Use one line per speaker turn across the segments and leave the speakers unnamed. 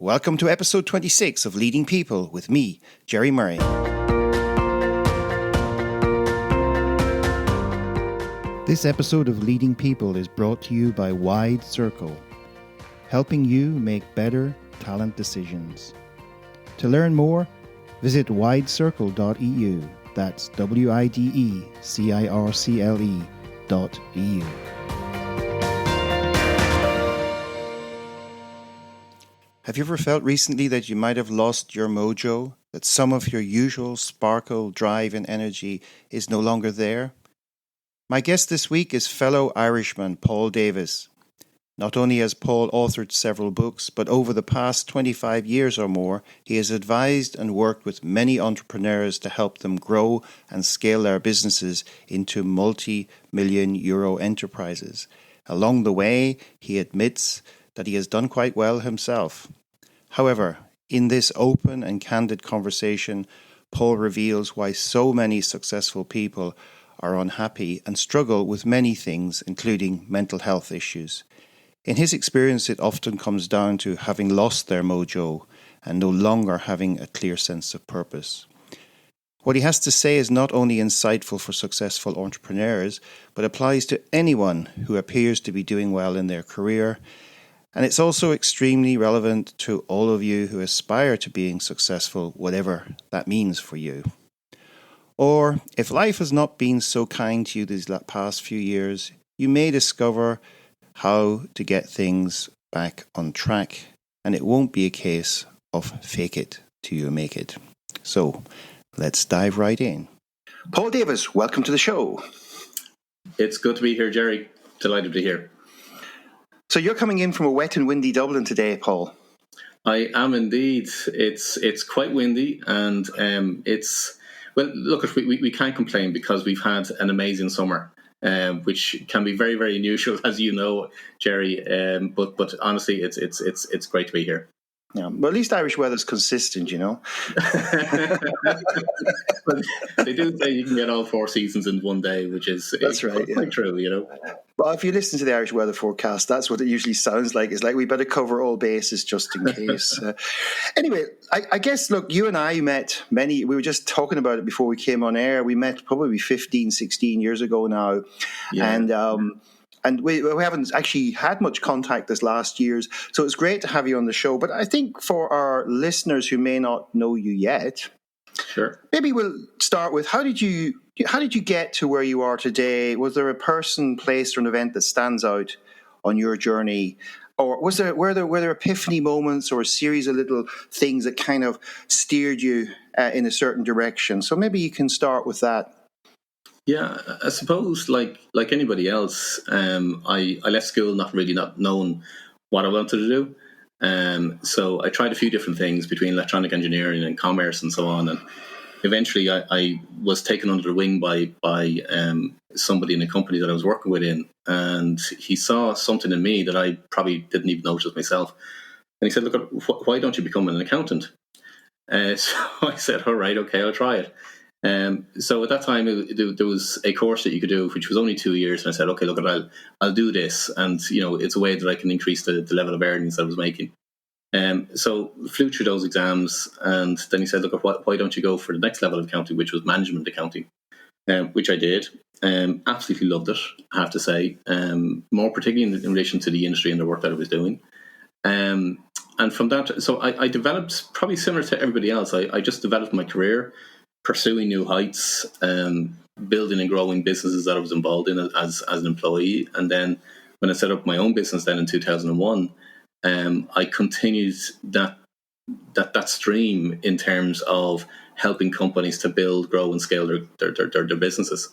Welcome to episode 26 of Leading People with me, Jerry Murray. This episode of Leading People is brought to you by Wide Circle, helping you make better talent decisions. To learn more, visit widecircle.eu. That's widecircle.eu. Have you ever felt recently that you might have lost your mojo, that some of your usual sparkle, drive and energy is no longer there? My guest this week is fellow Irishman Paul Davis. Not only has Paul authored several books, but over the past 25 years or more, he has advised and worked with many entrepreneurs to help them grow and scale their businesses into multi-million euro enterprises. Along the way, he admits that he has done quite well himself. However, in this open and candid conversation, Paul reveals why so many successful people are unhappy and struggle with many things, including mental health issues. In his experience, it often comes down to having lost their mojo and no longer having a clear sense of purpose. What he has to say is not only insightful for successful entrepreneurs, but applies to anyone who appears to be doing well in their career. And it's also extremely relevant to all of you who aspire to being successful, whatever that means for you. Or if life has not been so kind to you these past few years, you may discover how to get things back on track. And it won't be a case of fake it till you make it. So let's dive right in. Paul Davis, welcome to the show.
It's good to be here, Jerry. Delighted to be here.
So you're coming in from a wet and windy Dublin today, Paul.
I am indeed. It's quite windy, and look, we can't complain because we've had an amazing summer, which can be very, very unusual, as you know, Jerry. But honestly, it's great to be here.
Yeah, but at least Irish weather's consistent, you know.
But they do say you can get all four seasons in one day, which is quite true, you know.
Well, if you listen to the Irish weather forecast, that's what it usually sounds like. It's like we better cover all bases just in case. Anyway, I guess, look, you and I met we were just talking about it before we came on air. We met probably 15, 16 years ago now. Yeah. And we haven't actually had much contact this last year's, so it's great to have you on the show. But I think for our listeners who may not know you yet,
sure,
maybe we'll start with how did you get to where you are today? Was there a person, place, or an event that stands out on your journey, or were there epiphany moments or a series of little things that kind of steered you in a certain direction? So maybe you can start with that.
Yeah, I suppose like anybody else, I left school not knowing what I wanted to do. So I tried a few different things between electronic engineering and commerce and so on. And eventually I was taken under the wing by somebody in a company that I was working with and he saw something in me that I probably didn't even notice myself. And he said, look, why don't you become an accountant? So I said, all right, okay, I'll try it. So at that time, there was a course that you could do, which was only 2 years. And I said, okay, look, I'll do this. And, you know, it's a way that I can increase the level of earnings that I was making. So flew through those exams. And then he said, look, why don't you go for the next level of accounting, which was management accounting, which I did. Absolutely loved it, I have to say, more particularly in relation to the industry and the work that I was doing. And from that, so I developed, probably similar to everybody else, I just developed my career, pursuing new heights, building and growing businesses that I was involved in as an employee. And then when I set up my own business then in 2001, I continued that stream in terms of helping companies to build, grow and scale their businesses.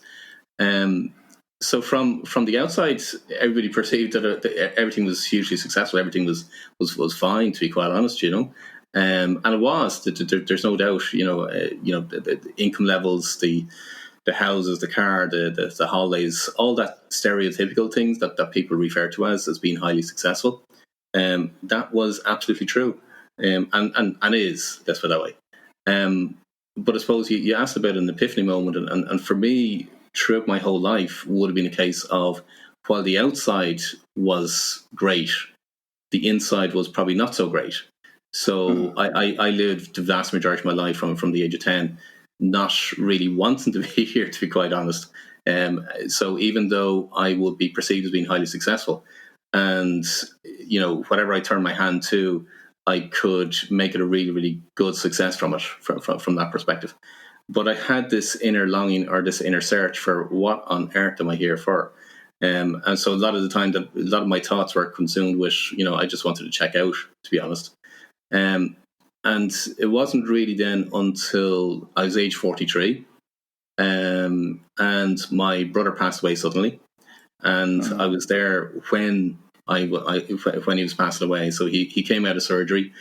So from the outside, everybody perceived that everything was hugely successful. Everything was fine, to be quite honest, you know. And it was. There's no doubt. You know, the income levels, the houses, the car, the holidays, all that stereotypical things that people refer to as being highly successful. That was absolutely true, and is. Let's put it that way. But I suppose you asked about an epiphany moment, and for me, throughout my whole life, would have been a case of while the outside was great, the inside was probably not so great. So I lived the vast majority of my life from the age of 10, not really wanting to be here, to be quite honest. So even though I would be perceived as being highly successful, and whatever I turn my hand to, I could make it a really, really good success from it, from that perspective. But I had this inner longing, or this inner search for, what on earth am I here for? And so a lot of the time, a lot of my thoughts were consumed with, I just wanted to check out, to be honest. Um, and it wasn't really then until I was age 43, and my brother passed away suddenly, and I was there when when he was passing away. So he came out of surgery.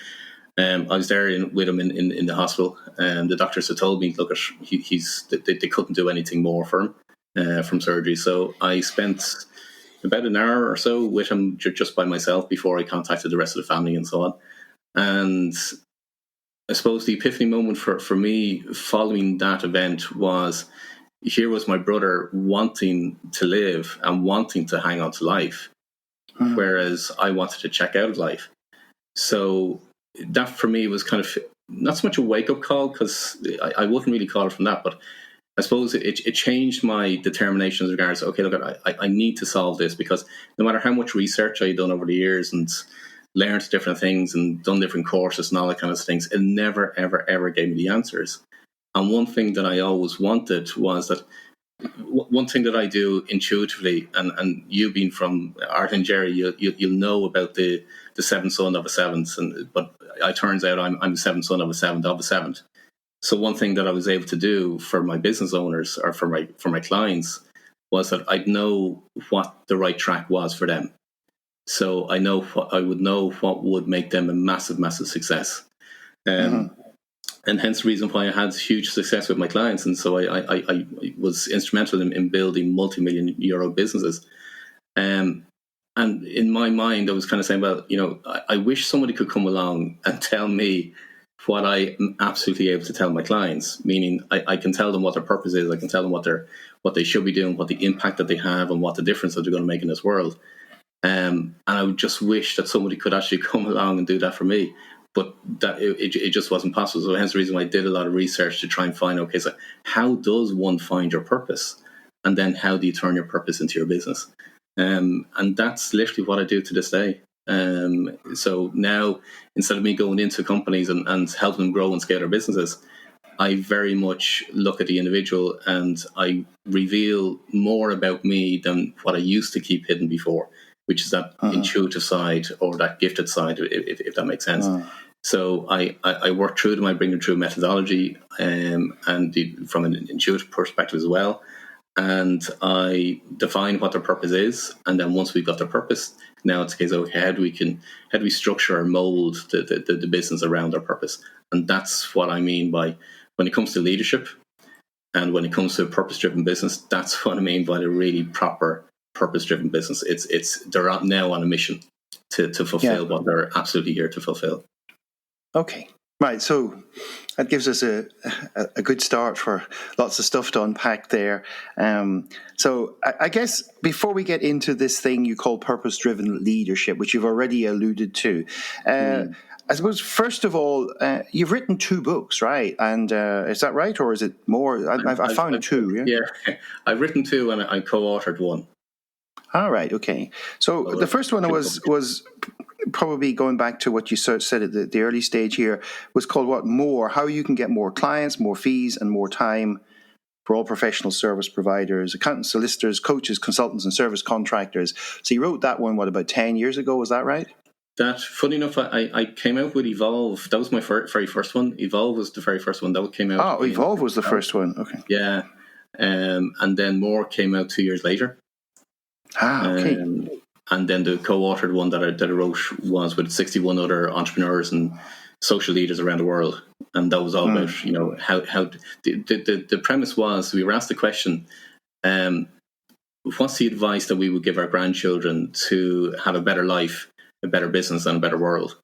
I was there with him in the hospital, and the doctors had told me, look, they couldn't do anything more for him from surgery. So I spent about an hour or so with him just by myself before I contacted the rest of the family and so on. And I suppose the epiphany moment for me following that event was, here was my brother wanting to live and wanting to hang on to life, whereas I wanted to check out of life. So that for me was kind of not so much a wake-up call, because I wouldn't really call it from that, but I suppose it changed my determination as regards, okay, look, I need to solve this, because no matter how much research I'd done over the years and learned different things and done different courses and all that kind of things, it never, ever, ever gave me the answers. And one thing that I always wanted was that, one thing that I do intuitively, and you being from Ireland, Jerry, you'll know about the seventh son of a seventh, but it turns out I'm the seventh son of a seventh of a seventh. So one thing that I was able to do for my business owners, or for my clients, was that I'd know what the right track was for them. So I would know what would make them a massive, massive success. And hence the reason why I had huge success with my clients. And so I was instrumental in building multi-million euro businesses. And in my mind, I was kind of saying, well, I wish somebody could come along and tell me what I am absolutely able to tell my clients, meaning I can tell them what their purpose is. I can tell them what they should be doing, what the impact that they have, and what the difference that they're going to make in this world. And I would just wish that somebody could actually come along and do that for me. But that it just wasn't possible. So hence the reason why I did a lot of research to try and find, okay, so how does one find your purpose? And then how do you turn your purpose into your business? And that's literally what I do to this day. So now, instead of me going into companies and helping them grow and scale their businesses, I very much look at the individual, and I reveal more about me than what I used to keep hidden before, which is that intuitive side, or that gifted side, if that makes sense. So I work through them. I bring them through methodology, and from an intuitive perspective as well. And I define what their purpose is. And then once we've got their purpose, now it's a case of, okay, how do we structure or mold the business around their purpose? And that's what I mean by, when it comes to leadership and when it comes to a purpose-driven business, that's what I mean by the really proper purpose-driven business. They're now on a mission to fulfill what they're absolutely here to fulfill.
Okay. Right, so that gives us a good start for lots of stuff to unpack there. So I guess before we get into this thing you call purpose-driven leadership, which you've already alluded to, I suppose, first of all, you've written 2 books, right? And is that right, or is it more? I found 2.
Yeah, I've written 2 and I co-authored 1.
All right, okay. So the first one was probably going back to what you said at the early stage here, was called what? More, how you can get more clients, more fees, and more time for all professional service providers, accountants, solicitors, coaches, consultants, and service contractors. So you wrote that one, about 10 years ago, was that right?
That, funny enough, I came out with Evolve. That was my very first one. Evolve was the very first one that came out.
Oh, Evolve was the first one. Okay.
Yeah, and then More came out 2 years later.
Okay.
And then the co-authored one that I wrote was with 61 other entrepreneurs and social leaders around the world, and that was all about how the premise was, we were asked the question, what's the advice that we would give our grandchildren to have a better life, a better business, and a better world?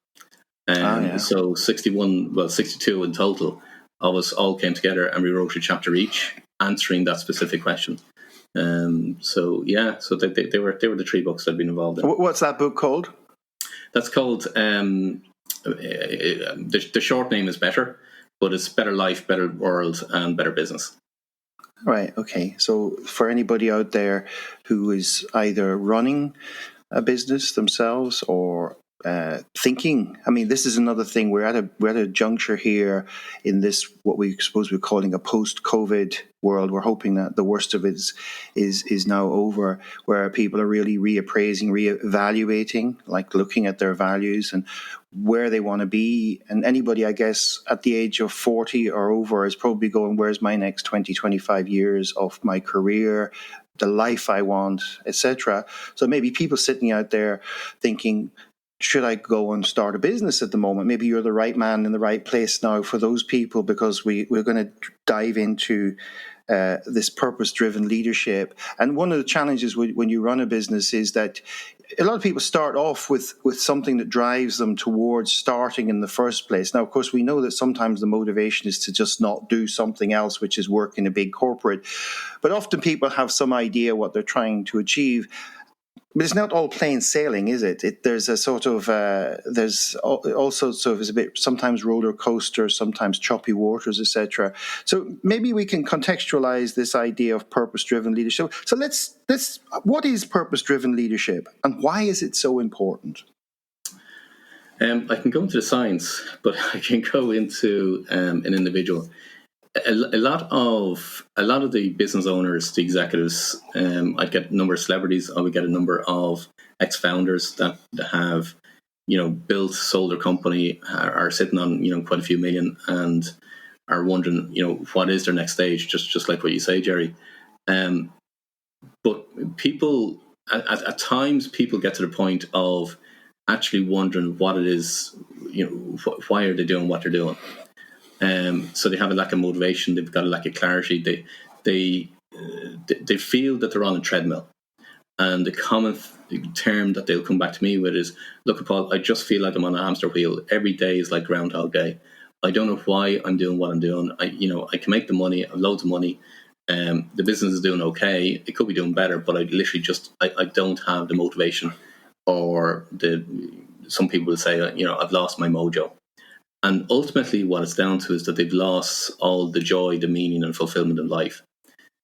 So 62 in total of us all came together and we wrote a chapter each answering that specific question. So they were the 3 books I've been involved in.
What's that book called?
That's called the short name is better, but it's better life, better world, and better business.
Right. Okay. So for anybody out there who is either running a business themselves or thinking, I mean, this is another thing. We're at a juncture here in this what we suppose we're calling a post-COVID world. We're hoping that the worst of it is now over, where people are really reappraising, reevaluating, like looking at their values and where they want to be. And anybody, I guess, at the age of 40 or over is probably going, where's my next 20, 25 years of my career, the life I want, etc. So maybe people sitting out there thinking, should I go and start a business at the moment? Maybe you're the right man in the right place now for those people, because we're going to dive into this purpose-driven leadership. And one of the challenges when you run a business is that a lot of people start off with something that drives them towards starting in the first place. Now, of course, we know that sometimes the motivation is to just not do something else, which is work in a big corporate. But often people have some idea what they're trying to achieve. But it's not all plain sailing, is it? There's a sort of there's also sort of a bit sometimes roller coaster, sometimes choppy waters, etc. So maybe we can contextualize this idea of purpose-driven leadership. So let's what is purpose-driven leadership, and why is it so important?
I can go into the science, but I can go into an individual. A lot of the business owners, the executives, I'd get a number of celebrities. I would get a number of ex-founders that have, built, sold their company, are sitting on, quite a few million, and are wondering, what is their next stage? Just like what you say, Jerry. But people, at times, people get to the point of actually wondering what it is, why are they doing what they're doing? So they have a lack of motivation. They've got a lack of clarity. They feel that they're on a treadmill, and the common term that they'll come back to me with is, "Look, Paul, I just feel like I'm on a hamster wheel. Every day is like Groundhog Day. I don't know why I'm doing what I'm doing. I can make the money. I have loads of money. The business is doing okay. It could be doing better, but I literally just I don't have the motivation, or some people will say, I've lost my mojo." And ultimately, what it's down to is that they've lost all the joy, the meaning, and fulfillment in life.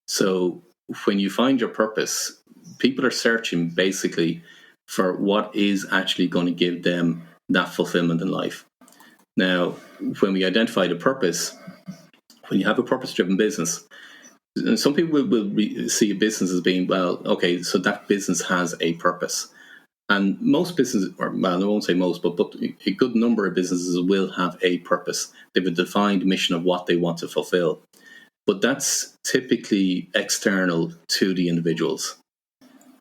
So when you find your purpose, people are searching basically for what is actually going to give them that fulfillment in life. Now, when we identify the purpose, when you have a purpose-driven business, some people will see a business as being, well, okay, so that business has a purpose. And most businesses, or well, I won't say most, but a good number of businesses will have a purpose. They have a defined mission of what they want to fulfill. But that's typically external to the individuals.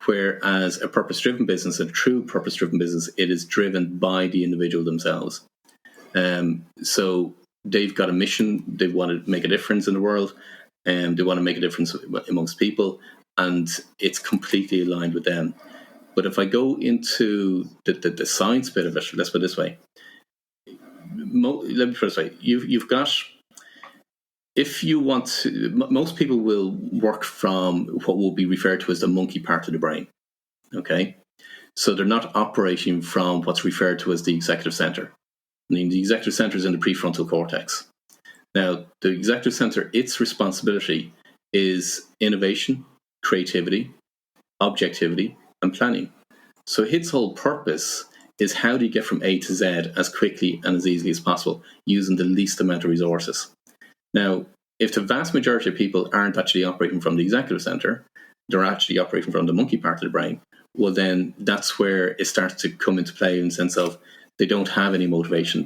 Whereas a purpose-driven business, a true purpose-driven business, it is driven by the individual themselves. So they've got a mission. They want to make a difference in the world, and they want to make a difference amongst people, and it's completely aligned with them. But if I go into the science bit of it, let's put it this way. Let me put it this way. You've got, if you want to, most people will work from what will be referred to as the monkey part of the brain. Okay? So they're not operating from what's referred to as the executive center. I mean, the executive center is in the prefrontal cortex. Now, the executive center, its responsibility is innovation, creativity, objectivity, and planning. So its whole purpose is, how do you get from A to Z as quickly and as easily as possible using the least amount of resources? Now, if the vast majority of people aren't actually operating from the executive center, they're actually operating from the monkey part of the brain, well, then that's where it starts to come into play in the sense of they don't have any motivation.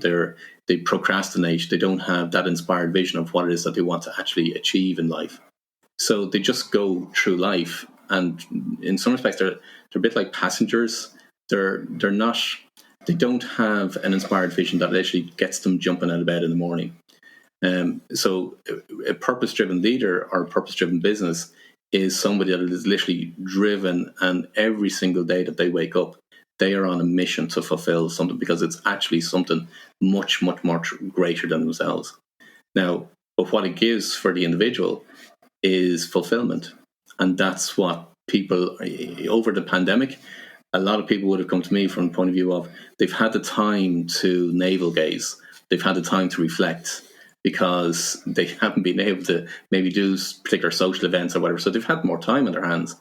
They procrastinate. They don't have that inspired vision of what it is that they want to actually achieve in life. So they just go through life, and in some respects, they're a bit like passengers. They don't have an inspired vision that actually gets them jumping out of bed in the morning. So a purpose-driven leader or a purpose-driven business is somebody that is literally driven, and every single day that they wake up, they are on a mission to fulfill something, because it's actually something much, much, much greater than themselves. Now, but what it gives for the individual is fulfillment. And that's what people, over the pandemic, a lot of people would have come to me from the point of view of they've had the time to navel gaze, they've had the time to reflect because they haven't been able to maybe do particular social events or whatever. So they've had more time on their hands.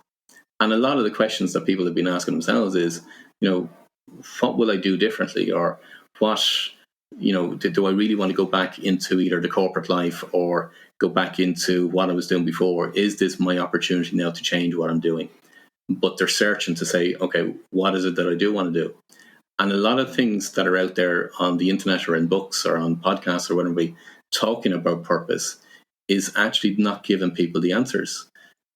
And a lot of the questions that people have been asking themselves is, what will I do differently? Or what, do I really want to go back into either the corporate life or go back into what I was doing before? Is this my opportunity now to change what I'm doing? But they're searching to say, okay, what is it that I do want to do? And a lot of things that are out there on the internet or in books or on podcasts or whatever, talking about purpose is actually not giving people the answers.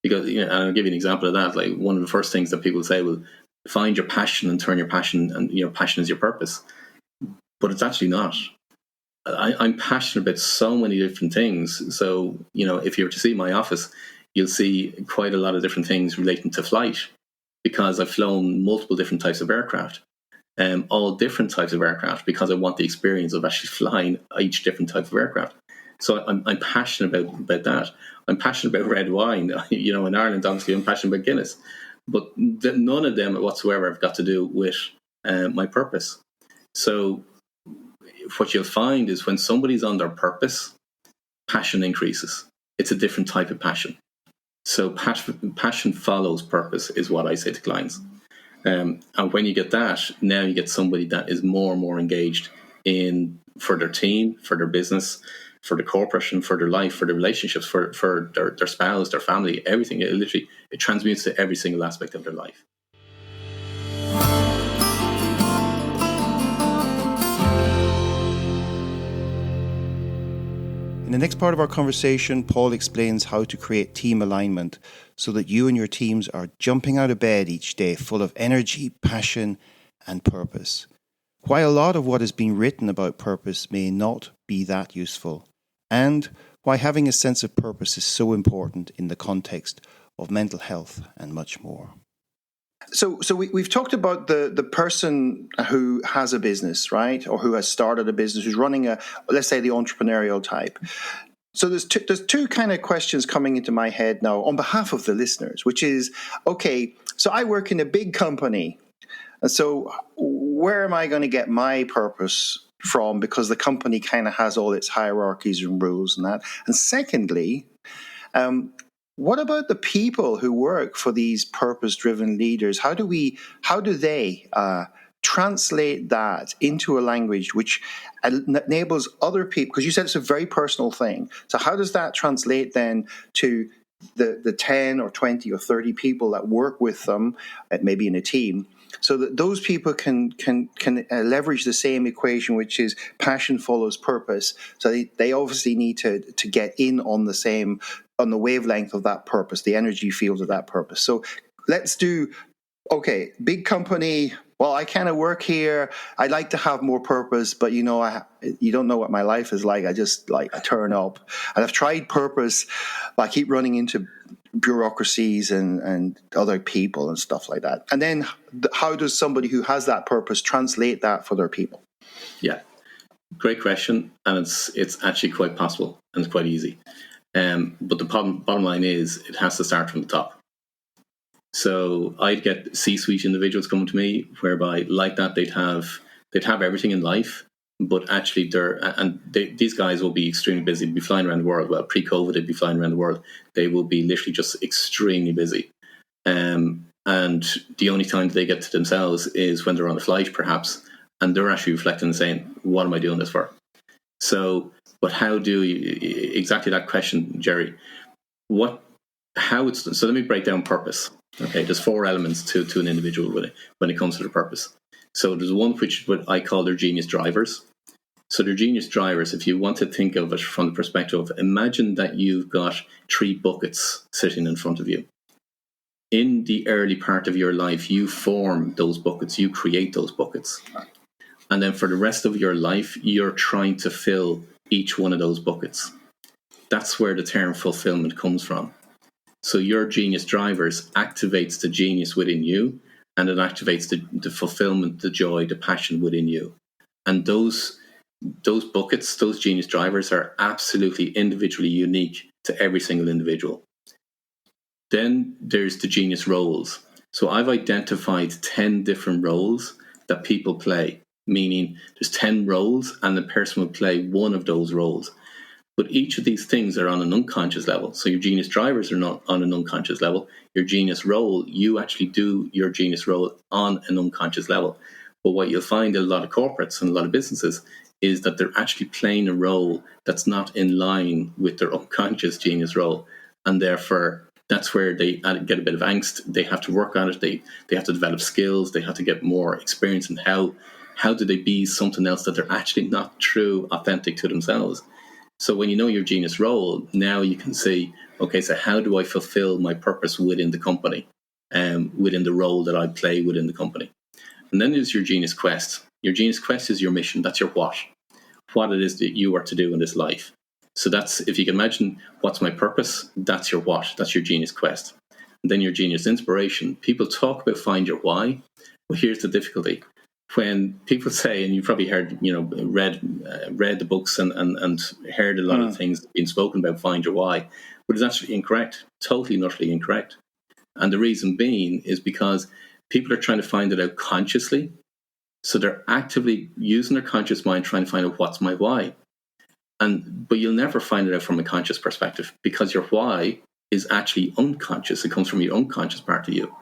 Because, and I'll give you an example of that. Like, one of the first things that people say, will find your passion and turn your passion, and passion is your purpose. But it's actually not. I'm passionate about so many different things. So, if you were to see my office, you'll see quite a lot of different things relating to flight, because I've flown multiple different types of aircraft, all different types of aircraft, because I want the experience of actually flying each different type of aircraft. So I'm passionate about that. I'm passionate about red wine. In Ireland, obviously, I'm passionate about Guinness. But none of them whatsoever have got to do with my purpose. So what you'll find is when somebody's on their purpose, passion increases. It's a different type of passion. So passion follows purpose is what I say to clients. And when you get that, now you get somebody that is more and more engaged for their team, for their business, for the corporation, for their life, for their relationships, for their spouse, their family, everything. It transmutes to every single aspect of their life.
In the next part of our conversation, Paul explains how to create team alignment so that you and your teams are jumping out of bed each day full of energy, passion, and purpose. Why a lot of what is being written about purpose may not be that useful, and why having a sense of purpose is so important in the context of mental health and much more. So we've talked about the person who has a business, right, or who has started a business, who's running let's say the entrepreneurial type. So there's two kind of questions coming into my head now on behalf of the listeners, which is, okay, so I work in a big company, and so where am I going to get my purpose from? Because the company kind of has all its hierarchies and rules and that. And secondly, what about the people who work for these purpose-driven leaders? How do they translate that into a language which enables other people? Because you said it's a very personal thing. So how does that translate then to the 10 or 20 or 30 people that work with them, maybe in a team, so that those people can leverage the same equation, which is passion follows purpose. So they obviously need to get in on the wavelength of that purpose, the energy field of that purpose. So let's do, okay, big company. Well, I kind of work here. I'd like to have more purpose, but you don't know what my life is like. I just I turn up, and I've tried purpose, but I keep running into bureaucracies and other people and stuff like that. And then how does somebody who has that purpose translate that for their people?
Yeah, great question, and it's actually quite possible and it's quite easy. But the bottom line is it has to start from the top. So I'd get C-suite individuals coming to me whereby, like that, they'd have everything in life, but actually these guys will be extremely busy. They'd be flying around the world. Well, pre-COVID, they'd be flying around the world. They will be literally just extremely busy. And the only time they get to themselves is when they're on a flight, perhaps, and they're actually reflecting and saying, what am I doing this for? So, but how do you, exactly that question, Jerry, so let me break down purpose. Okay, there's 4 elements to an individual when it comes to their purpose. So there's one which what I call their genius drivers. So their genius drivers, if you want to think of it from the perspective of, imagine that you've got 3 buckets sitting in front of you. In the early part of your life, you form those buckets, you create those buckets. And then for the rest of your life, you're trying to fill each one of those buckets. That's where the term fulfillment comes from. So your genius drivers activates the genius within you, and it activates the fulfillment, the joy, the passion within you. And those buckets, those genius drivers are absolutely individually unique to every single individual. Then there's the genius roles. So I've identified 10 different roles that people play, meaning there's 10 roles and the person will play one of those roles. But each of these things are on an unconscious level. So your genius drivers are not on an unconscious level. Your genius role, you actually do your genius role on an unconscious level. But what you'll find in a lot of corporates and a lot of businesses is that they're actually playing a role that's not in line with their unconscious genius role. And therefore, that's where they get a bit of angst. They have to work on it. They have to develop skills. They have to get more experience in how do they be something else that they're actually not true, authentic to themselves. So when you know your genius role, now you can see, okay, so how do I fulfill my purpose within the company, within the role that I play within the company? And then there's your genius quest. Your genius quest is your mission. That's your what it is that you are to do in this life. So that's, if you can imagine what's my purpose, that's your what, that's your genius quest. And then your genius inspiration. People talk about find your why. Well, here's the difficulty. When people say, and you've probably heard, read the books and heard a lot of things being spoken about find your why, but it's actually incorrect, totally and utterly incorrect. And the reason being is because people are trying to find it out consciously. So they're actively using their conscious mind trying to find out what's my why. But you'll never find it out from a conscious perspective because your why is actually unconscious. It comes from your unconscious part of you.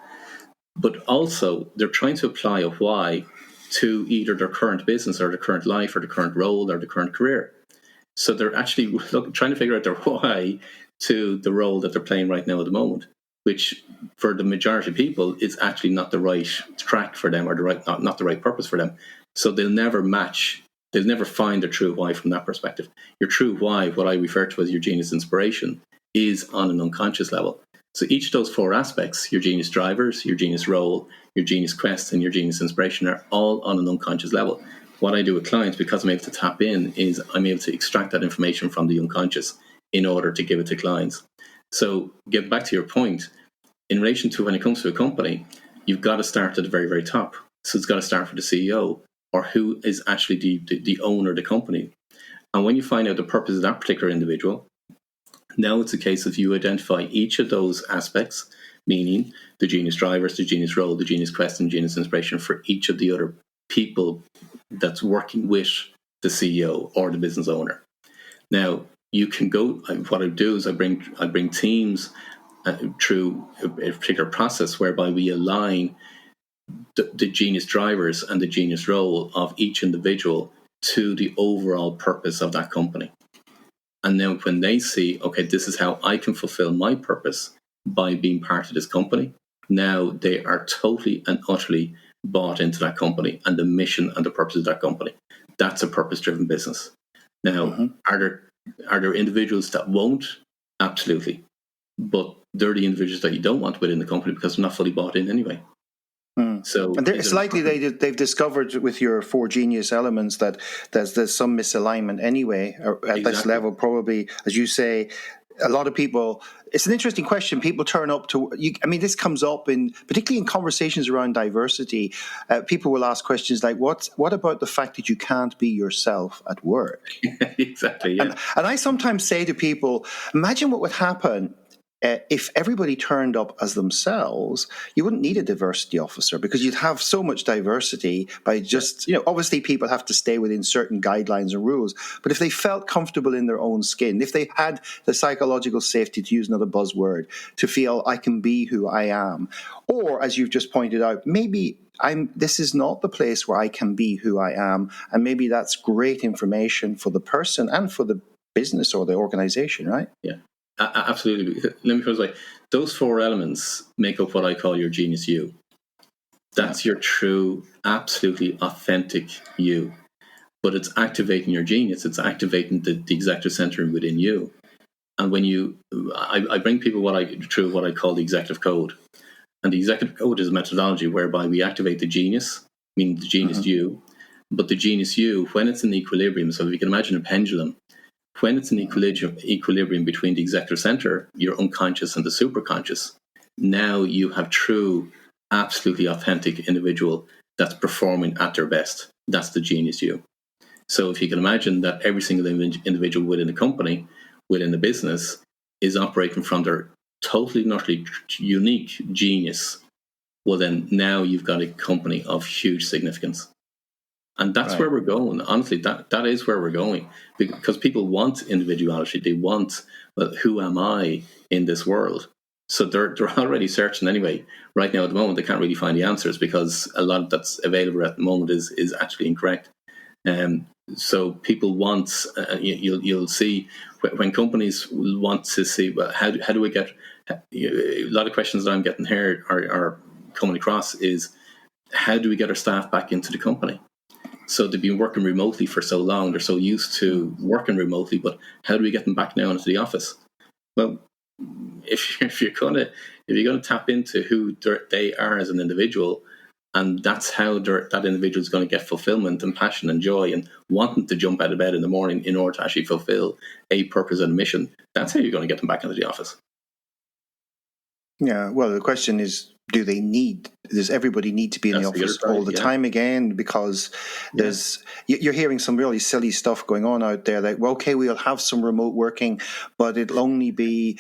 But also, they're trying to apply a why to either their current business or their current life or the current role or the current career. So they're actually trying to figure out their why to the role that they're playing right now at the moment, which for the majority of people is actually not the right track for them or not the right purpose for them. So they'll never match. They'll never find their true why from that perspective. Your true why, what I refer to as your genius inspiration, is on an unconscious level. So each of those four aspects, your genius drivers, your genius role, your genius quest, and your genius inspiration, are all on an unconscious level. What I do with clients, because I'm able to tap in, is I'm able to extract that information from the unconscious in order to give it to clients. So get back to your point, in relation to when it comes to a company, you've got to start at the very, very top. So it's got to start with the CEO, or who is actually the owner of the company. And when you find out the purpose of that particular individual, now it's a case of you identify each of those aspects, meaning the genius drivers, the genius role, the genius quest, and genius inspiration for each of the other people that's working with the CEO or the business owner. Now, you can go, what I do is I bring teams through a particular process whereby we align the genius drivers and the genius role of each individual to the overall purpose of that company. And then when they see, okay, this is how I can fulfill my purpose by being part of this company, now they are totally and utterly bought into that company and the mission and the purpose of that company. That's a purpose-driven business. Now, are there individuals that won't? Absolutely. But they're the individuals that you don't want within the company because they're not fully bought in anyway. So,
and it's likely they've discovered with your four genius elements that there's some misalignment anyway at this level. Probably, as you say, a lot of people. It's an interesting question. People turn up to. This comes up particularly in conversations around diversity. People will ask questions like, "What about the fact that you can't be yourself at work?"
Exactly. Yeah.
And I sometimes say to people, imagine what would happen. If everybody turned up as themselves, you wouldn't need a diversity officer because you'd have so much diversity by just, obviously people have to stay within certain guidelines and rules. But if they felt comfortable in their own skin, if they had the psychological safety, to use another buzzword, to feel I can be who I am, or as you've just pointed out, maybe this is not the place where I can be who I am. And maybe that's great information for the person and for the business or the organization, right?
Yeah. Absolutely. Let me put it this way. Those four elements make up what I call your genius you. That's your true, absolutely authentic you. But it's activating your genius. It's activating the executive center within you. And when I bring people what I call the executive code. And the executive code is a methodology whereby we activate the genius, meaning the genius you. But the genius you, when it's in equilibrium, so if you can imagine a pendulum, when it's in equilibrium between the executive center, your unconscious, and the superconscious, now you have true, absolutely authentic individual that's performing at their best. That's the genius you. So if you can imagine that every single individual within the company, within the business, is operating from their totally and utterly unique genius, well, then now you've got a company of huge significance. And that's where we're going. Honestly, that is where we're going, because people want individuality. They want, well, who am I in this world? So they're already searching anyway. Right now, at the moment, they can't really find the answers because a lot that's available at the moment is actually incorrect. So people want, you'll see when companies want to see, well, how do we get, a lot of questions that I'm getting here are coming across is, how do we get our staff back into the company? So they've been working remotely for so long, they're so used to working remotely, but how do we get them back now into the office? Well, if you're gonna tap into who they are as an individual, and that's how that individual is going to get fulfillment and passion and joy and wanting to jump out of bed in the morning in order to actually fulfill a purpose and a mission, that's how you're going to get them back into the office.
Yeah, well, the question is, does everybody need to be in the office all the time again? Because you're hearing some really silly stuff going on out there, like, well, okay, we'll have some remote working, but it'll only be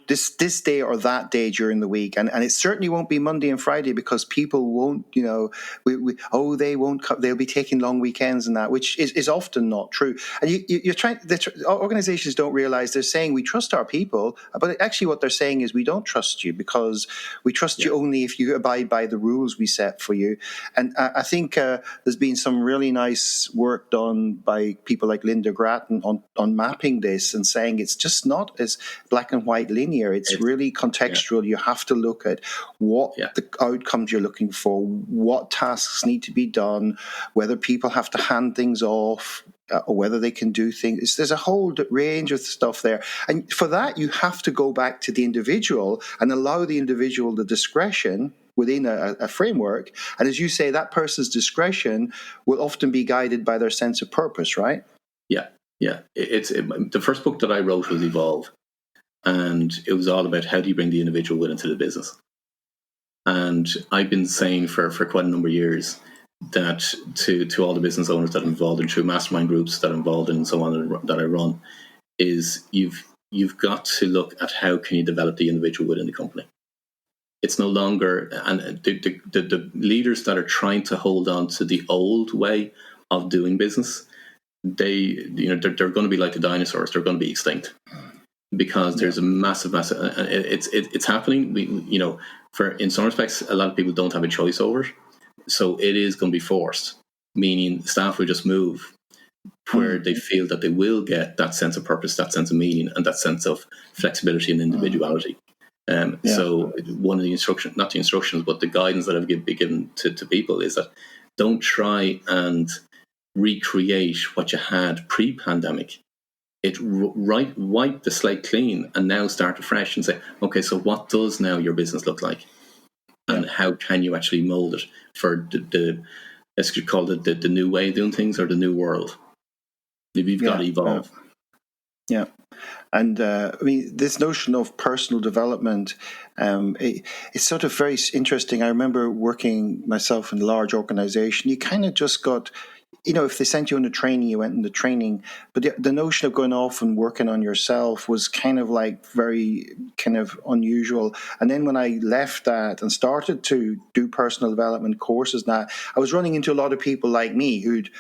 this day or that day during the week. And it certainly won't be Monday and Friday, because people won't, they won't, they'll be taking long weekends and that, which is often not true. And you're trying, organizations don't realize they're saying we trust our people, but actually what they're saying is we don't trust you, because we trust you only if you abide by the rules we set for you. And I think there's been some really nice work done by people like Linda Grattan on mapping this and saying it's just not as black and white linear. It's really contextual. You have to look at what the outcomes you're looking for, what tasks need to be done, whether people have to hand things off, or whether they can do things. There's a whole range of stuff there. And for that, you have to go back to the individual and allow the individual the discretion within a framework. And as you say, that person's discretion will often be guided by their sense of purpose, right?
Yeah. The first book that I wrote was Evolve. And it was all about how do you bring the individual into the business. And I've been saying for quite a number of years that to all the business owners that are involved in through mastermind groups that are involved in and so on that I run, is you've got to look at how can you develop the individual within the company. It's no longer, and the leaders that are trying to hold on to the old way of doing business, they're going to be like the dinosaurs. They're going to be extinct, because there's a massive, it's happening. In some respects, a lot of people don't have a choice over it. So it is going to be forced, meaning staff will just move where they feel that they will get that sense of purpose, that sense of meaning, and that sense of flexibility and individuality. So one of the not the instructions, but the guidance that I've been given to people is that don't try and recreate what you had pre-pandemic. Wipe the slate clean and now start afresh and say, okay, so what does now your business look like? And how can you actually mold it for let's call it the new way of doing things, or the new world? You've got to evolve.
Yeah. And this notion of personal development, it's sort of very interesting. I remember working myself in a large organization. You kind of just got, if they sent you on a training, you went in the training. But the notion of going off and working on yourself was kind of like very kind of unusual. And then when I left that and started to do personal development courses, now I was running into a lot of people like me who'd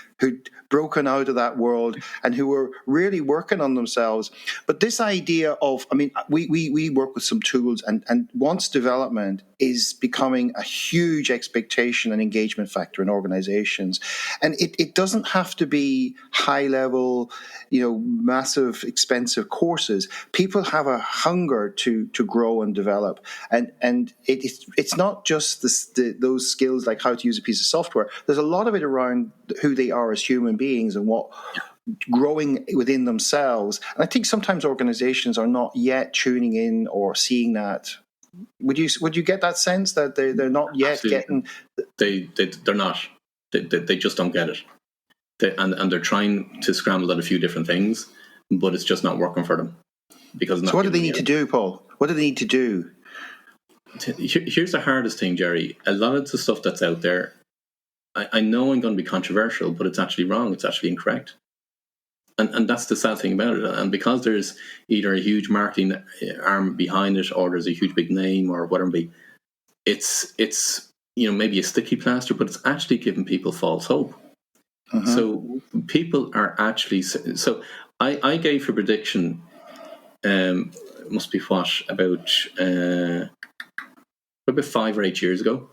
broken out of that world and who were really working on themselves. But this idea of, we work with some tools, and once development is becoming a huge expectation and engagement factor in organizations. And it doesn't have to be high level, massive, expensive courses. People have a hunger to grow and develop. And it's not just those skills like how to use a piece of software. There's a lot of it around who they are as human beings and what growing within themselves. And I think sometimes organizations are not yet tuning in or seeing that. Would you get that sense that they're not yet
Absolutely.
getting?
They're not. They just don't get it. And they're trying to scramble at a few different things, but it's just not working for them. So
what do they need to do, Paul? What do they need to do?
Here's the hardest thing, Jerry. A lot of the stuff that's out there, I know I'm going to be controversial, but it's actually wrong. It's actually incorrect. And that's the sad thing about it. And because there's either a huge marketing arm behind it, or there's a huge big name, or whatever it be, it's maybe a sticky plaster, but it's actually giving people false hope. So people are actually, so I gave a prediction, it must be about 5 or 8 years ago.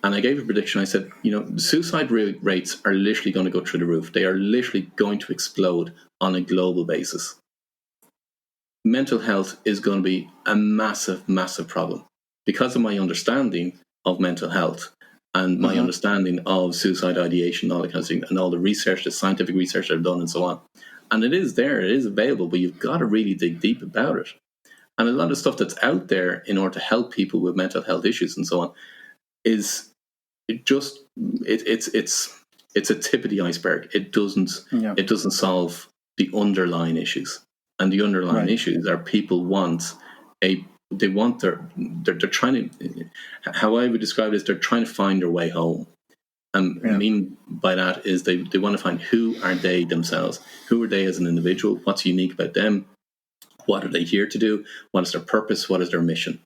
And I gave a prediction. I said, suicide rates are literally going to go through the roof. They are literally going to explode on a global basis. Mental health is going to be a massive, massive problem. Because of my understanding of mental health and my understanding of suicide ideation, all that kind of thing, and all the research, the scientific research I've done and so on. And it is there, it is available, but you've got to really dig deep about it. And a lot of stuff that's out there in order to help people with mental health issues and so on is it's a tip of the iceberg. It doesn't solve the underlying issues, and the underlying issues are people they're trying to, how I would describe it is they're trying to find their way home. And I mean by that is they want to find who are they themselves, who are they as an individual, what's unique about them, what are they here to do, what is their purpose, what is their mission.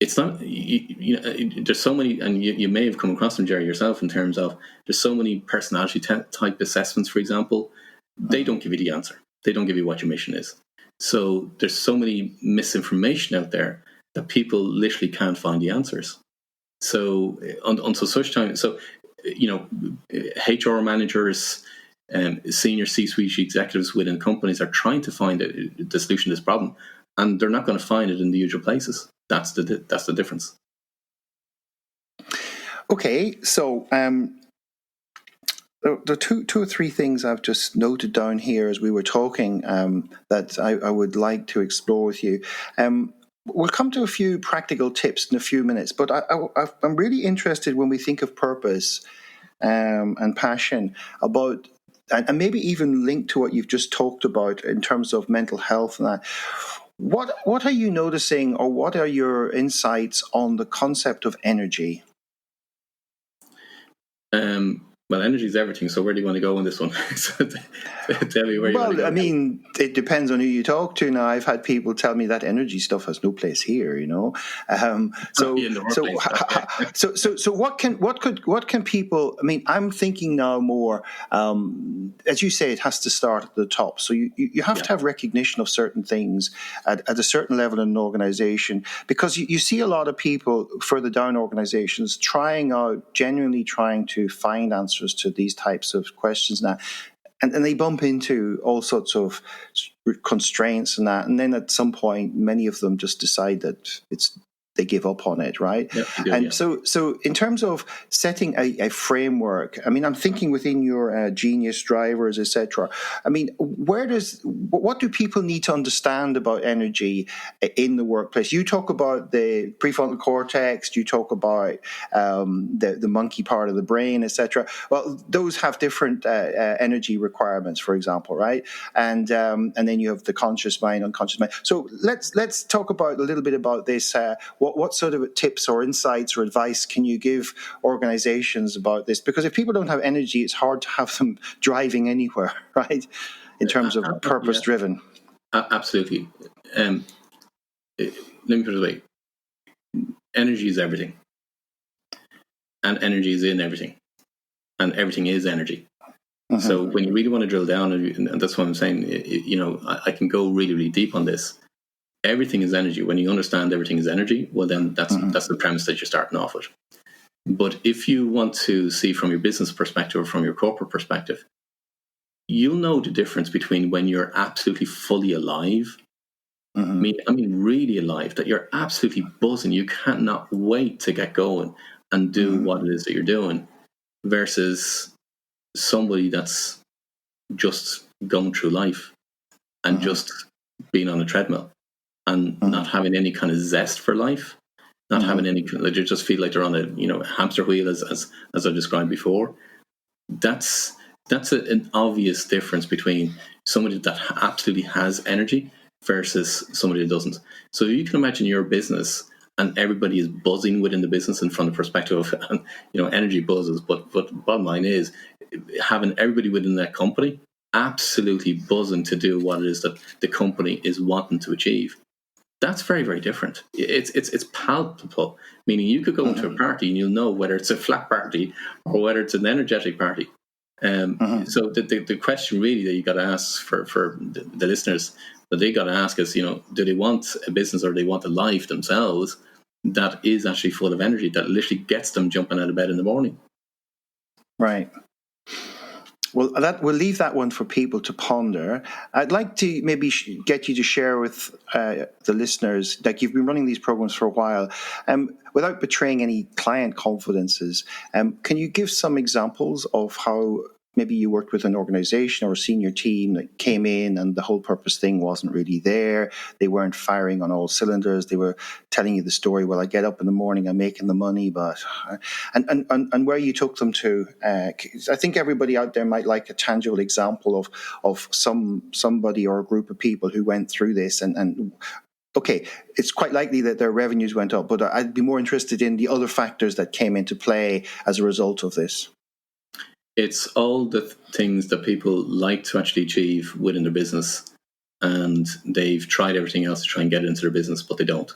It's not, there's so many, and you may have come across them, Jerry, yourself, in terms of there's so many personality type assessments, for example. They don't give you the answer. They don't give you what your mission is. So there's so many misinformation out there that people literally can't find the answers. So until such time, HR managers, senior C-suite executives within companies are trying to find the solution to this problem, and they're not going to find it in the usual places. That's the difference.
Okay, so there are two or three things I've just noted down here as we were talking that I would like to explore with you. We'll come to a few practical tips in a few minutes, but I'm really interested when we think of purpose and passion about, and maybe even linked to what you've just talked about in terms of mental health and that. What are you noticing, or what are your insights on the concept of energy?
Well, energy is everything. So where do you want to go on this one? Tell me where you want to go.
Well, I mean, it depends on who you talk to. Now, I've had people tell me that energy stuff has no place here. So what can people? I mean, I'm thinking now more. As you say, it has to start at the top. So you have to have recognition of certain things at a certain level in an organization, because you see a lot of people further down organizations genuinely trying to find answers to these types of questions now, and they bump into all sorts of constraints and that, and then at some point many of them just decide that they give up on it, right? So in terms of setting a framework, I mean, I'm thinking within your genius drivers, etc. I mean, what do people need to understand about energy in the workplace? You talk about the prefrontal cortex, you talk about the monkey part of the brain, etc. Well, those have different energy requirements, for example, right? And then you have the conscious mind, unconscious mind. So let's talk about a little bit about this. What sort of tips or insights or advice can you give organizations about this? Because if people don't have energy, it's hard to have them driving anywhere, right? In terms of purpose-driven.
Absolutely. Let me put it away. Energy is everything. And energy is in everything. And everything is energy. So when you really want to drill down, and that's what I'm saying, I can go really, really deep on this. Everything is energy. When you understand everything is energy, well, then that's the premise that you're starting off with. But if you want to see from your business perspective or from your corporate perspective, you'll know the difference between when you're absolutely fully alive. I mean, really alive, that you're absolutely buzzing. You cannot wait to get going and do what it is that you're doing, versus somebody that's just going through life and just being on a treadmill. And not having any kind of zest for life, not having any, they just feel like they're on a hamster wheel, as I described before. That's an obvious difference between somebody that absolutely has energy versus somebody that doesn't. So you can imagine your business and everybody is buzzing within the business, and from the perspective of energy buzzes. But bottom line is having everybody within that company absolutely buzzing to do what it is that the company is wanting to achieve. That's very, very different. It's palpable. Meaning, you could go into a party and you'll know whether it's a flat party or whether it's an energetic party. So the question really that you got to ask for the listeners, that they got to ask is, do they want a business or do they want a life themselves that is actually full of energy, that literally gets them jumping out of bed in the morning?
Right. Well, we'll leave that one for people to ponder. I'd like to maybe get you to share with the listeners, like you've been running these programs for a while, without betraying any client confidences. Can you give some examples of how maybe you worked with an organization or a senior team that came in and the whole purpose thing wasn't really there? They weren't firing on all cylinders. They were telling you the story, well, I get up in the morning, I'm making the money, but... And where you took them to. I think everybody out there might like a tangible example of somebody or a group of people who went through this and okay, it's quite likely that their revenues went up, but I'd be more interested in the other factors that came into play as a result of this.
It's all the things that people like to actually achieve within their business, and they've tried everything else to try and get into their business, but they don't.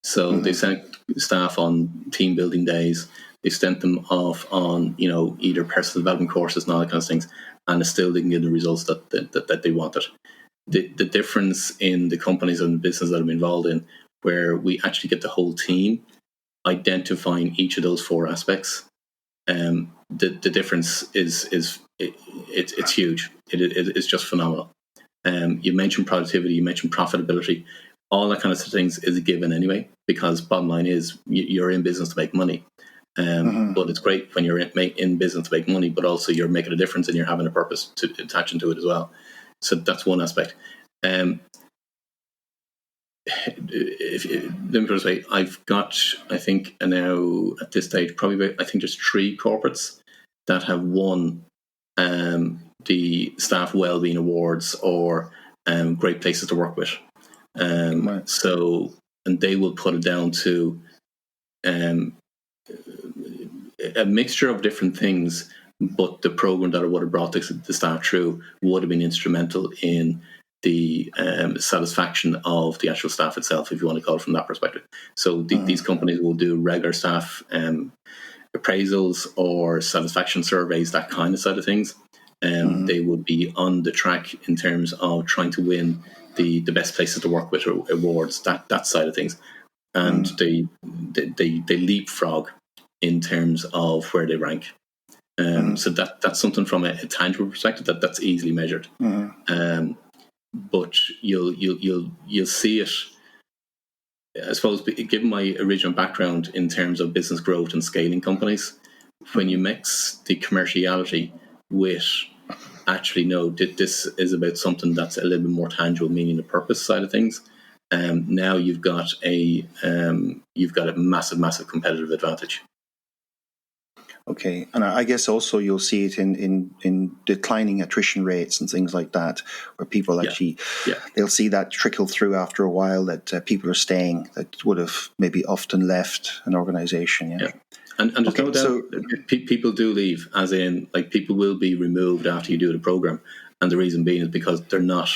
So they sent staff on team building days. They sent them off on, either personal development courses and all that kind of things, and it still didn't get the results that they wanted. The difference in the companies and business that I'm involved in, where we actually get the whole team identifying each of those four aspects, the difference is it's huge. It's just phenomenal. You mentioned productivity, you mentioned profitability, all that kind of things is a given anyway, because bottom line is you're in business to make money. But it's great when you're in business to make money, but also you're making a difference and you're having a purpose to attach into it as well. So that's one aspect. Let me put it this way, I've got, I think now at this stage, probably I think there's 3 corporates that have won the Staff Wellbeing Awards or Great Places to Work with. Right. So, and they will put it down to a mixture of different things, but the program that would have brought the staff through would have been instrumental in the satisfaction of the actual staff itself, if you want to call it from that perspective. So these companies will do regular staff appraisals or satisfaction surveys, that kind of side of things. They would be on the track in terms of trying to win the best places to work with awards, that side of things. And they leapfrog in terms of where they rank. So that's something from a tangible perspective that's easily measured. But you'll see it. I suppose, given my original background in terms of business growth and scaling companies, when you mix the commerciality with actually this is about something that's a little bit more tangible, meaning the purpose side of things. Now you've got a massive competitive advantage.
Okay, and I guess also you'll see it in declining attrition rates and things like that, where people actually they'll see that trickle through after a while, that people are staying that would have maybe often left an organization. Yeah.
And there's no doubt people do leave, as in, like, people will be removed after you do the program, and the reason being is because they're not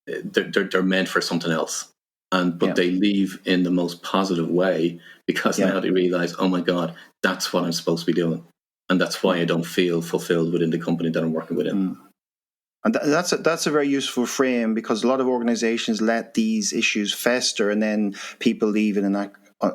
they're meant for something else. But they leave in the most positive way, because now they realize, oh my God, that's what I'm supposed to be doing, and that's why I don't feel fulfilled within the company that I'm working within.
And that's a very useful frame, because a lot of organizations let these issues fester, and then people leave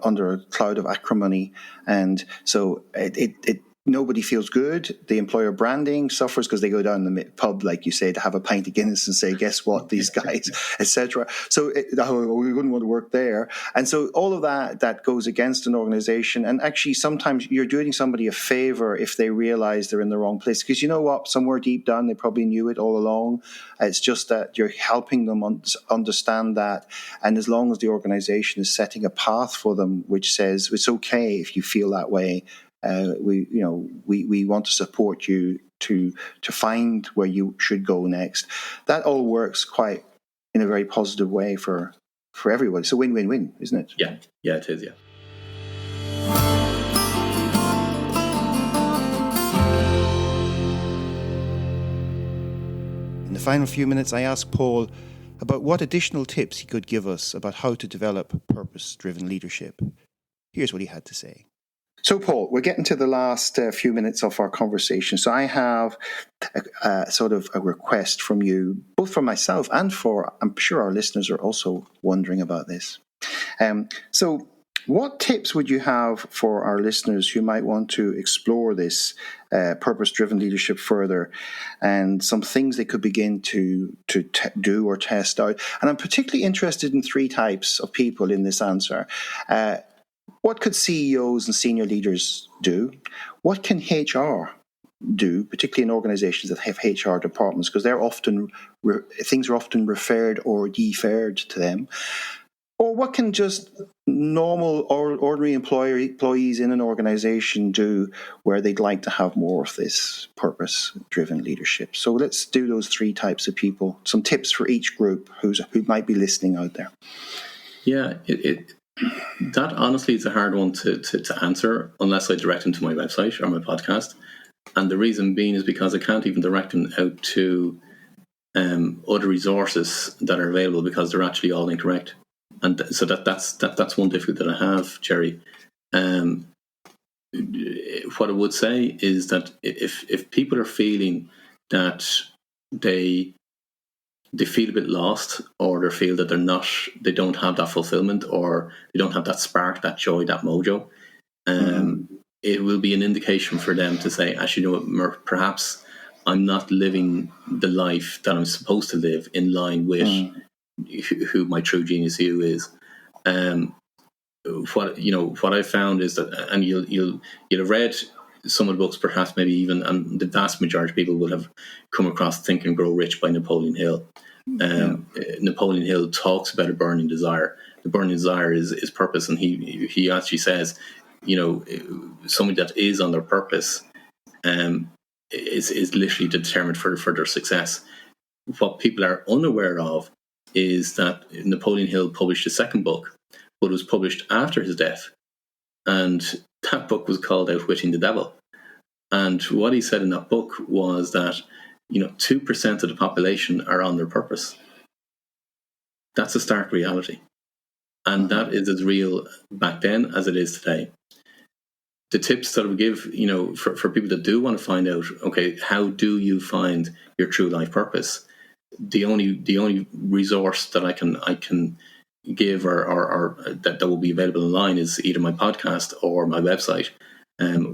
under a cloud of acrimony, and so it nobody feels good. The employer branding suffers because they go down the pub, like you say, to have a pint of Guinness and say, guess what, these guys, etc. So we wouldn't want to work there. And so all of that goes against an organization. And actually, sometimes you're doing somebody a favor if they realize they're in the wrong place. Because you know what? Somewhere deep down, they probably knew it all along. It's just that you're helping them understand that. And as long as the organization is setting a path for them, which says it's okay if you feel that way, we want to support you to find where you should go next. That all works quite in a very positive way for everyone. It's a win-win-win, isn't it?
Yeah, it is. Yeah.
In the final few minutes, I asked Paul about what additional tips he could give us about how to develop purpose-driven leadership. Here's what he had to say.
So, Paul, we're getting to the last few minutes of our conversation. So I have sort of a request from you, both for myself and for, I'm sure our listeners are also wondering about this. So what tips would you have for our listeners who might want to explore this purpose-driven leadership further, and some things they could begin to do or test out? And I'm particularly interested in three types of people in this answer. What could CEOs and senior leaders do? What can HR do, particularly in organizations that have HR departments, because they're often things are often referred or deferred to them? Or what can just normal or ordinary employees in an organization do where they'd like to have more of this purpose-driven leadership? So let's do those three types of people. Some tips for each group who might be listening out there.
Yeah, that honestly is a hard one to answer unless I direct them to my website or my podcast. And the reason being is because I can't even direct them out to other resources that are available because they're actually all incorrect. And so that's one difficulty that I have, Jerry. What I would say is that if people are feeling that they feel a bit lost, or they feel that they don't have that fulfillment, or they don't have that spark, that joy, that mojo, it will be an indication for them to say, actually, you know what, perhaps I'm not living the life that I'm supposed to live in line with who my true genius you is. What I found is that, and you'll have read some of the books, perhaps maybe even, and the vast majority of people will have come across Think and Grow Rich by Napoleon Hill. Napoleon Hill talks about a burning desire. The burning desire is purpose, and he actually says, somebody that is on their purpose is literally determined for their success. What people are unaware of is that Napoleon Hill published a second book, but it was published after his death, and that book was called Outwitting the Devil. And what he said in that book was that 2% of the population are on their purpose. That's a stark reality. And that is as real back then as it is today. The tips that I would give, for people that do want to find out, okay, how do you find your true life purpose? The only resource that I can give or that will be available online is either my podcast or my website,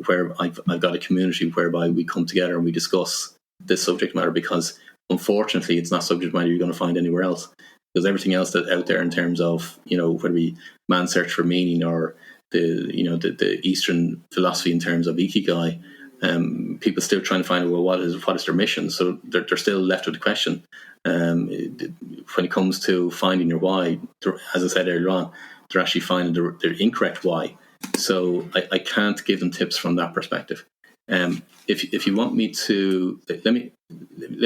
where I've got a community whereby we come together and we discuss this subject matter, because unfortunately it's not subject matter you're going to find anywhere else, because everything else that's out there in terms of whether we man's search for meaning or the Eastern philosophy in terms of ikigai, people still trying to find out, well, what is their mission. So they're still left with the question. When it comes to finding your why, as I said earlier on, they're actually finding their incorrect why. So I can't give them tips from that perspective. If you want me to, let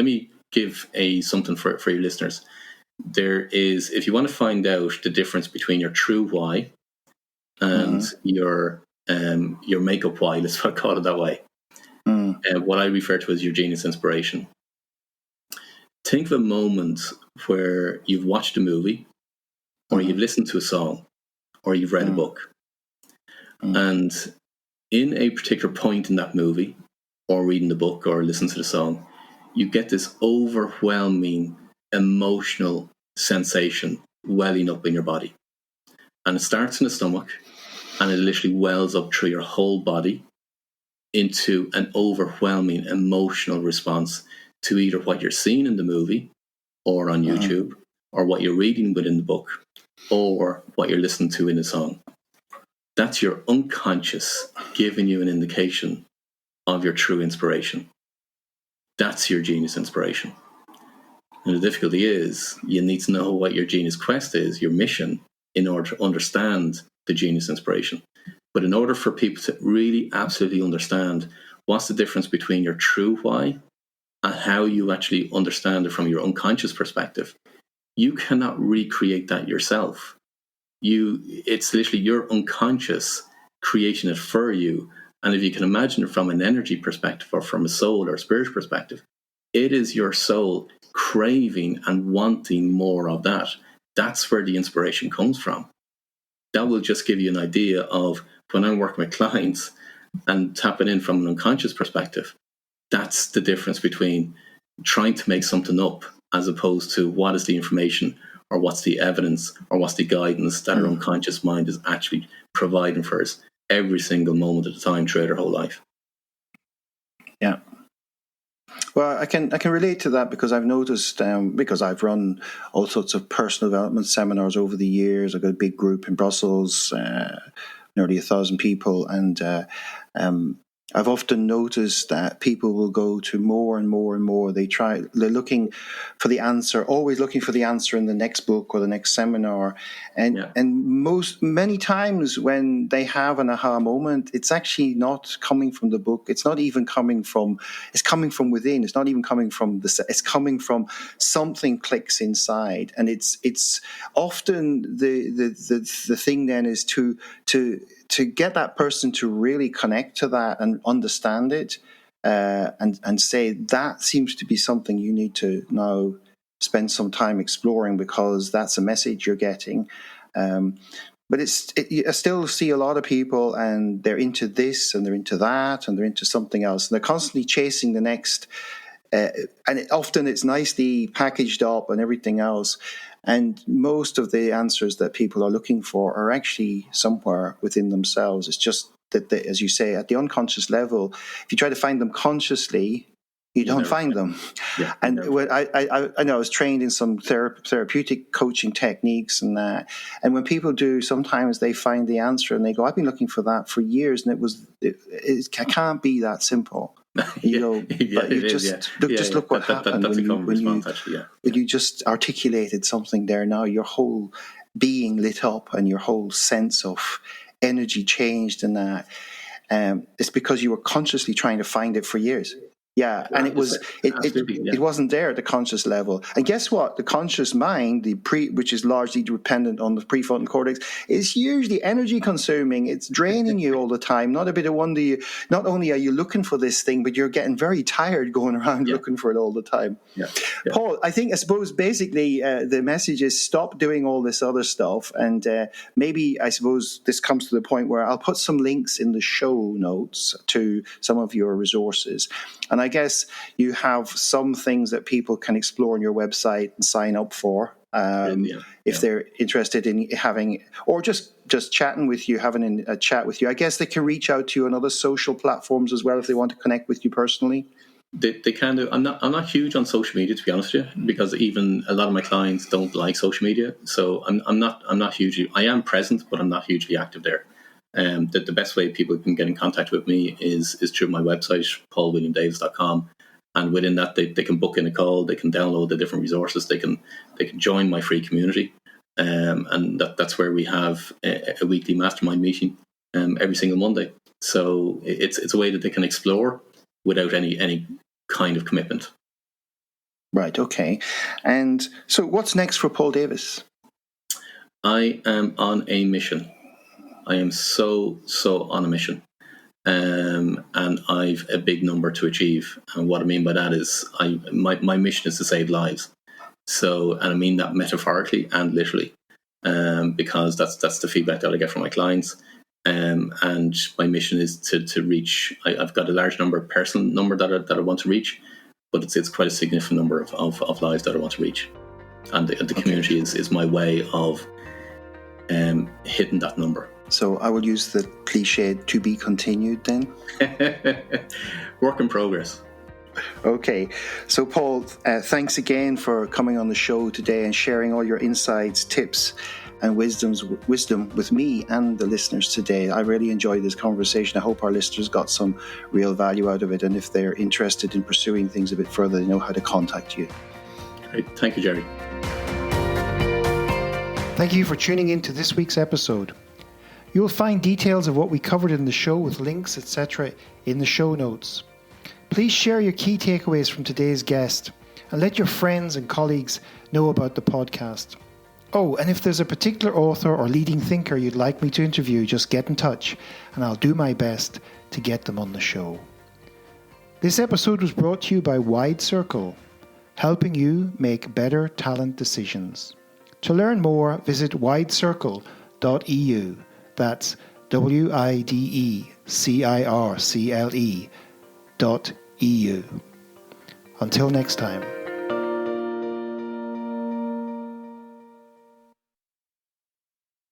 me give something for your listeners. There is, if you want to find out the difference between your true why and your makeup why, let's call it that way, what I refer to as your genius inspiration. Think of a moment where you've watched a movie, or you've listened to a song, or you've read a book, and in a particular point in that movie, or reading the book, or listening to the song, you get this overwhelming emotional sensation welling up in your body. And it starts in the stomach, and it literally wells up through your whole body into an overwhelming emotional response to either what you're seeing in the movie or on YouTube, or what you're reading within the book, or what you're listening to in the song. That's your unconscious giving you an indication of your true inspiration. That's your genius inspiration. And the difficulty is, you need to know what your genius quest is, your mission, in order to understand the genius inspiration. But in order for people to really absolutely understand what's the difference between your true why and how you actually understand it from your unconscious perspective, you cannot recreate that yourself. It's literally your unconscious creating it for you. And if you can imagine it from an energy perspective, or from a soul or spirit perspective, it is your soul craving and wanting more of that. That's where the inspiration comes from. That will just give you an idea of when I'm working with clients and tapping in from an unconscious perspective. That's the difference between trying to make something up as opposed to what is the information or what's the evidence or what's the guidance that our unconscious mind is actually providing for us every single moment of the time throughout our whole life.
Yeah. Well, I can relate to that because I've noticed, because I've run all sorts of personal development seminars over the years. I've got a big group in Brussels, nearly 1,000 people, and I've often noticed that people will go to more and more and more. They're looking for the answer, always looking for the answer in the next book or the next seminar. And many times when they have an aha moment, it's actually not coming from the book. It's not even coming from, it's coming from within. It's not even coming from it's coming from something clicks inside. And it's often the thing then is to get that person to really connect to that and understand it, and say that seems to be something you need to now spend some time exploring because that's a message you're getting. But I still see a lot of people and they're into this and they're into that and they're into something else. And they're constantly chasing the next. And often it's nicely packaged up and everything else. And most of the answers that people are looking for are actually somewhere within themselves. It's just that, as you say, at the unconscious level, if you try to find them consciously, you don't find them.
Yeah,
and when I know I was trained in some therapeutic coaching techniques and that. And when people do, sometimes they find the answer and they go, I've been looking for that for years, and it can't be that simple. Just look what happened when you just articulated something there. Now your whole being lit up and your whole sense of energy changed, and that it's because you were consciously trying to find it for years. Yeah, and it wasn't there at the conscious level. And guess what? The conscious mind, which is largely dependent on the prefrontal cortex, is hugely energy consuming. It's draining you all the time. Not a bit of wonder. Not only are you looking for this thing, but you're getting very tired going around looking for it all the time.
Yeah.
Paul, I suppose basically the message is stop doing all this other stuff, and maybe I suppose this comes to the point where I'll put some links in the show notes to some of your resources. And I guess you have some things that people can explore on your website and sign up for if they're interested in having, or just chatting with you, having a chat with you. I guess they can reach out to you on other social platforms as well if they want to connect with you personally.
They can do. I'm not huge on social media, to be honest with you, because even a lot of my clients don't like social media. So I'm not hugely. I am present, but I'm not hugely active there. The best way people can get in contact with me is through my website, paulwilliamdavis.com, and within that they can book in a call, they can download the different resources, they can join my free community, and that's where we have a weekly mastermind meeting every single Monday. So it's a way that they can explore without any kind of commitment.
Right. Okay. And so, what's next for Paul Davis?
I am on a mission. I am so on a mission, and I've a big number to achieve. And what I mean by that is, my mission is to save lives. So, and I mean that metaphorically and literally, because that's the feedback that I get from my clients. And my mission is to reach. I've got a large personal number that I want to reach, but it's quite a significant number of lives that I want to reach, and the community is my way of hitting that number.
So I will use the cliche "to be continued" then.
Work in progress.
Okay. So Paul, thanks again for coming on the show today and sharing all your insights, tips, and wisdom with me and the listeners today. I really enjoyed this conversation. I hope our listeners got some real value out of it. And if they're interested in pursuing things a bit further, they know how to contact you.
Great. Thank you, Jerry.
Thank you for tuning in to this week's episode. You will find details of what we covered in the show with links, etc. in the show notes. Please share your key takeaways from today's guest and let your friends and colleagues know about the podcast. Oh, and if there's a particular author or leading thinker you'd like me to interview, just get in touch and I'll do my best to get them on the show. This episode was brought to you by Wide Circle. helping you make better talent decisions. To learn more, visit widecircle.eu. That's WIDECIRCLE.eu. Until next time.